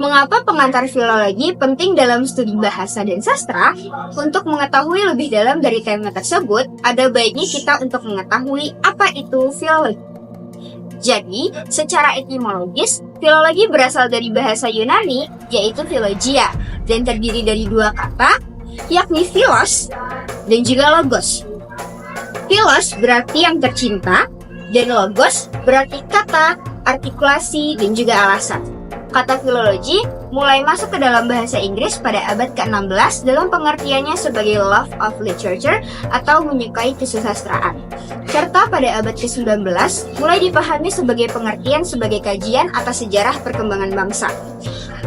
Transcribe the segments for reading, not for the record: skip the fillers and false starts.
Mengapa pengantar filologi penting dalam studi bahasa dan sastra? Untuk mengetahui lebih dalam dari tema tersebut, ada baiknya kita untuk mengetahui apa itu filologi. Jadi, secara etimologis, filologi berasal dari bahasa Yunani, yaitu philogia, dan terdiri dari dua kata, yakni philos dan juga logos. Philos berarti yang tercinta, dan logos berarti kata, artikulasi, dan juga alasan. Kata filologi mulai masuk ke dalam bahasa Inggris pada abad ke-16 dalam pengertiannya sebagai love of literature atau menyukai kesusastraan. Serta pada abad ke-19 mulai dipahami sebagai pengertian sebagai kajian atas sejarah perkembangan bangsa.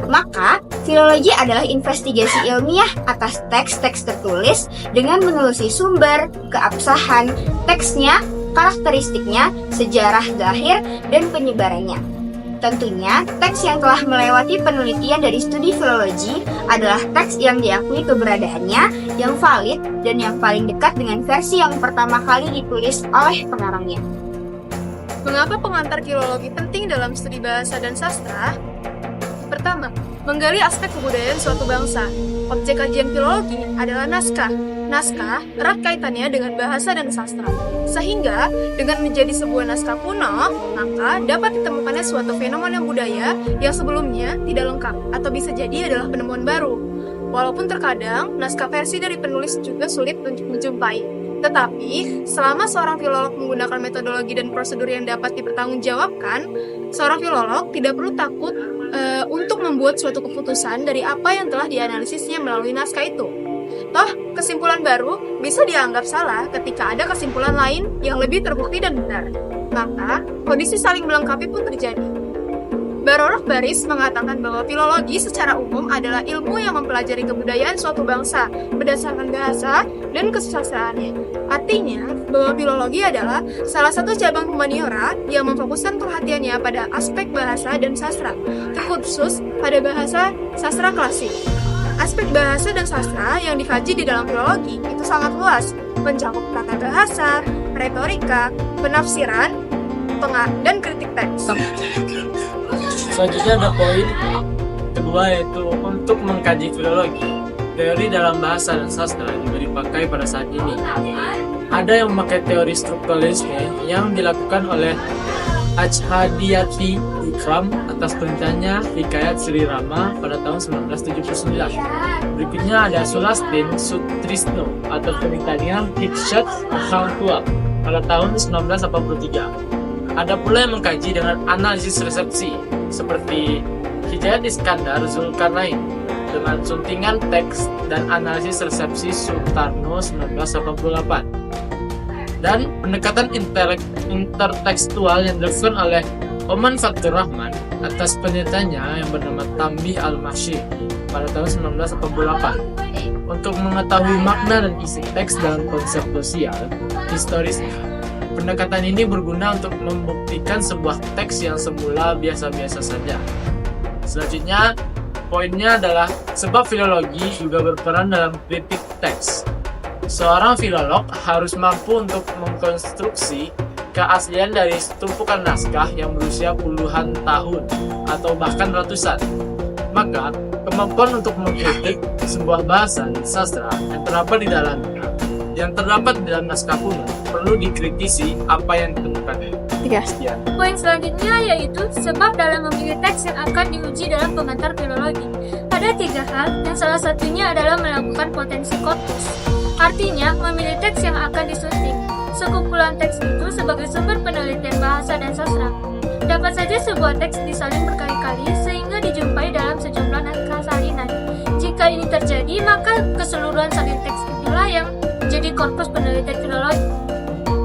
Maka, filologi adalah investigasi ilmiah atas teks-teks tertulis dengan menelusuri sumber, keabsahan, teksnya, karakteristiknya, sejarah lahir, dan penyebarannya. Tentunya, teks yang telah melewati penelitian dari studi filologi adalah teks yang diakui keberadaannya, yang valid, dan yang paling dekat dengan versi yang pertama kali ditulis oleh pengarangnya. Mengapa pengantar filologi penting dalam studi bahasa dan sastra? Pertama, menggali aspek kebudayaan suatu bangsa. Objek kajian filologi adalah naskah. Naskah erat kaitannya dengan bahasa dan sastra. Sehingga, dengan menjadi sebuah naskah kuno, maka dapat ditemukannya suatu fenomena budaya yang sebelumnya tidak lengkap atau bisa jadi adalah penemuan baru. Walaupun terkadang, naskah versi dari penulis juga sulit untuk dijumpai. Tetapi, selama seorang filolog menggunakan metodologi dan prosedur yang dapat dipertanggungjawabkan, seorang filolog tidak perlu takut untuk membuat suatu keputusan dari apa yang telah dianalisisnya melalui naskah itu. Toh, kesimpulan baru bisa dianggap salah ketika ada kesimpulan lain yang lebih terbukti dan benar. Maka, kondisi saling melengkapi pun terjadi. Barorak Baris mengatakan bahwa filologi secara umum adalah ilmu yang mempelajari kebudayaan suatu bangsa berdasarkan bahasa dan kesusastraannya. Artinya, bahwa filologi adalah salah satu cabang humaniora yang memfokuskan perhatiannya pada aspek bahasa dan sastra, terkhusus pada bahasa sastra klasik. Aspek bahasa dan sastra yang dikaji di dalam filologi itu sangat luas, mencakup tata bahasa, retorika, penafsiran, dan kritik teks. Selanjutnya ada poin kedua, yaitu untuk mengkaji filologi. Teori dalam bahasa dan sastra juga dipakai pada saat ini. Ada yang memakai teori strukturalisme yang dilakukan oleh Achadiyati Ikram atas perintahnya Hikayat Sri Rama pada tahun 1979. Berikutnya ada Sulastin Sutrisno atau perintahnya Hikshat Hangtua pada tahun 1983. Ada pula yang mengkaji dengan analisis resepsi seperti Hidayat Iskandar Zulkarnain dengan suntingan teks dan analisis resepsi Sutarno 1988. Dan pendekatan intertekstual yang dilakukan oleh Oman Fatur Rahman atas penelitiannya yang bernama Tambih Al-Mashi pada tahun 1988 untuk mengetahui makna dan isi teks dalam konsep sosial historis. Pendekatan ini berguna untuk membuktikan sebuah teks yang semula biasa-biasa saja. Selanjutnya, poinnya adalah sebab filologi juga berperan dalam kritik teks. Seorang filolog harus mampu untuk mengkonstruksi keaslian dari tumpukan naskah yang berusia puluhan tahun atau bahkan ratusan. Maka, kemampuan untuk mengkritik sebuah bahasa dan sastra yang terdapat di dalam naskah kuno perlu dikritisi apa yang ditemukan. Poin selanjutnya yaitu sebab dalam memilih teks yang akan diuji dalam pengantar filologi. Ada 3 hal, dan salah satunya adalah melakukan potensi korpus. Artinya, memilih teks yang akan disunting. Sekumpulan teks itu sebagai sumber penelitian bahasa dan sastra. Dapat saja sebuah teks disalin berkali-kali sehingga dijumpai dalam sejumlah naskah salinan. Jika ini terjadi, maka keseluruhan salin teks itulah yang menjadi korpus penelitian filologi.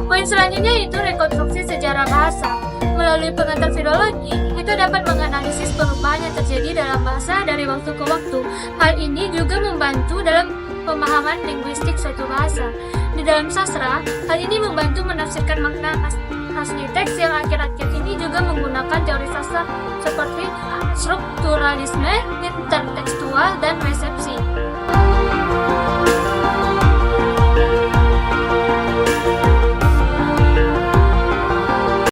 Poin selanjutnya yaitu rekonstruksi sejarah bahasa. Melalui pengantar filologi, kita dapat menganalisis perubahan yang terjadi dalam bahasa dari waktu ke waktu. Hal ini juga membantu dalam pemahaman linguistik suatu bahasa. Di dalam sastra, hal ini membantu menafsirkan makna asli teks yang akhir-akhir ini juga menggunakan teori sastra seperti strukturalisme, intertekstual, dan resepsi.